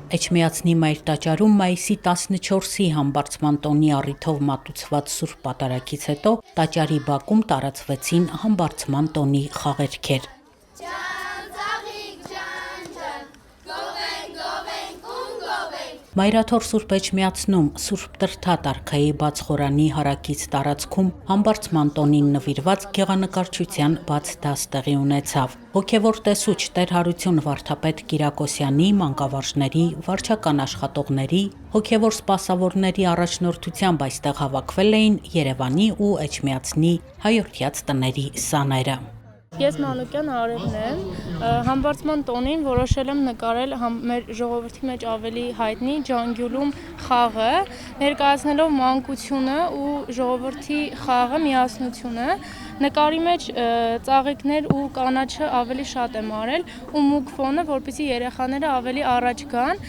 Էջմիածնի մայր տաճարում մայիսի 14-ի համբարձման տոնի առիթով մատուցված Սուրբ Պատարագից հետո տաճարի բակում տարածվեցին համբարձման տոնի խաղերգեր։ Մայրաթոր Սուրբ Էջմիածնում Սուրբ Տրդատ արքայի բաց խորանի հարակից տարածքում համբարձման տոնին նվիրված գեղանկարչության բաց դաս տեղի ունեցավ։ Հոգևոր տեսուչ Տեր Հարություն Վարդապետ Կիրակոսյանի, մանկավարժների, վարչական աշխատողների, հոգևոր սպասավորների առաջնորդությամբ այստեղ հավաքվել էին Երևանի ու Էջմիածնի հայորդյաց տների սաները։ Ես Մանուկյան Արևն եմ, համբարձման տոնին որոշել եմ նկարել մեր ժողովրդի մեջ ավելի հայտնի Ջանգյուլում խաղը, ներկայացնելով մանկությունը ու ժողովրդի խաղը, միասնությունը։ Նկարի մեջ ծաղիկներ ու կանաչը ավելի շատ եմ արել ու մուգ ֆոնը, որպեսզի երեխաները ավելի առաջ գան,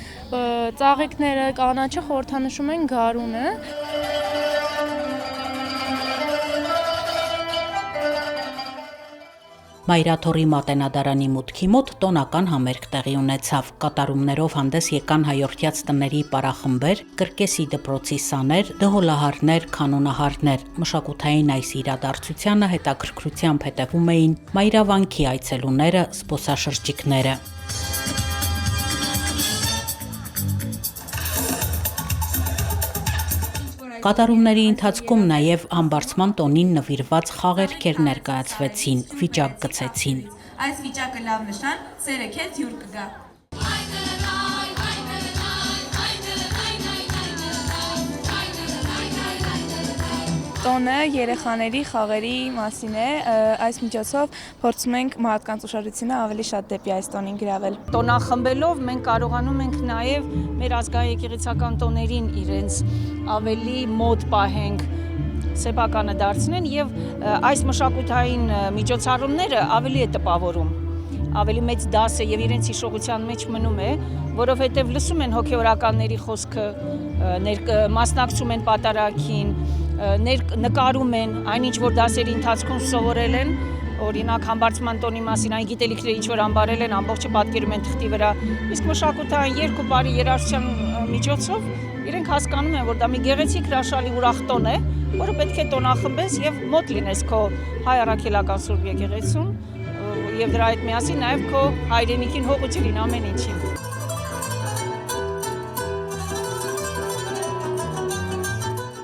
ծաղիկները, կանաչը խորհրդանշում են գարունը։ Մայրաթորի մատենադարանի մուտքի մոտ տոնական համերգ տեղի ունեցավ։ Կատարումներով հանդես եկան հայորդյաց տների պարախմբեր, կրկեսի դպրոցի սաներ, դհոլահարներ, կանոնահարներ։ Մշակութային այս իրադարձությանը հետաքրքրությամբ հետևում էին Մայրավանքի այցելուները, զբոսաշրջիկները։ Կատարումների ընթացքում նաև համբարձման տոնին նվիրված խաղերգեր ներկայացվեցին, վիճակ գցեցին։ Այս վիճակը լավ նշան, սերը քեզ յուր կգա։ Տոնը երեխաների խաղերի մասին է, այս միջոցով փորձում ենք մարդկանց ուշադրությունը ավելի շատ դեպի այս տոնին գրավել։ Տոնախմբելով մենք կարողանում ենք նաև մեր ազգային եկեղեցական տոներին իրենց ավելի մոտ պահենք, սեփականը դարձնեն եւ այս մշակութային միջոցառումները ավելի է տպավորում, ավելի մեծ դաս է եւ իրենց հիշողության մեջ մնում է, որովհետեւ լսում են հոգեորականների խոսքը, մասնակցում են պատարագին, նկարում են այն ինչ որ դասերի ընթացքում սովորել են, օրինակ համբարձման տոնի մասին այն գիտելիքները ինչ որ ամբարել են, ամբողջը պատկերում են թղթի վրա, իսկ մշակութային երկու բարի երաժշտության միջոցով իրենք հասկանում են, որ դա մի գեղեցիկ հրաշալի ուրախ տոն է, որը պետք է տոնախմբես եւ մոտ լինես քո հայ առաքելական Սուրբ եկեղեցուն եւ դրա հետ միասին նաեւ քո հայրենիքին հողությունին ամեն ինչին։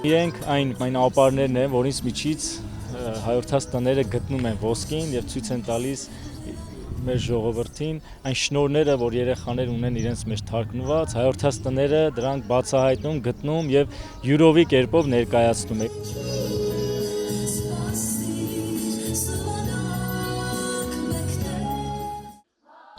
Իրենք այն ապարներն են, որից միջից հայորդաց տները գտնում են ոսկին եւ ցույց են տալիս մեր ժողովրդին այն շնորհները, որ երեխաներ ունեն իրենց մեջ թարգնված, հայորդաց տները դրանք բացահայտում, գտնում եւ յուրովի կերպով ներկայացնում են։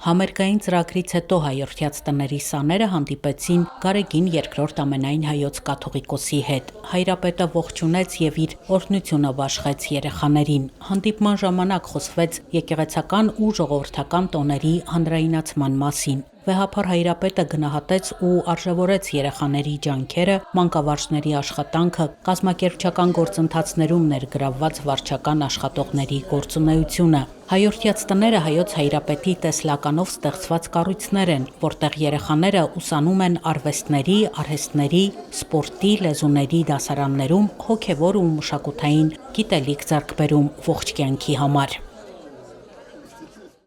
Համերգային ծրագրից հետո հայորդյաց տների սաները հանդիպեցին Գարեգին II ամենայն հայոց կաթողիկոսի հետ։ Հայրապետը ողջունեց եւ իր օրհնությունը բաշխեց երեխաներին։ Հանդիպման ժամանակ խոսվեց եկեղեցական ու ժողովրդական տոների հանրայնացման մասին։ Վեհափար հայրապետը գնահատեց ու արժևորեց երեխաների ջանքերը, մանկավարժների աշխատանքը, կազմակերպչական գործընթացներում ներգրավված վարչական աշխատողների գործունեությունը։ Հայորդյաց տները հայոց հայրապետի տեսլականով ստեղծված կառույցներ են, որտեղ երեխաները ուսանում են արվեստների, արհեստների, սպորտի, լեզուների դասարաններում հոգևոր ու մշակութային գիտելիք ձեռք բերում ողջ կյանքի համար։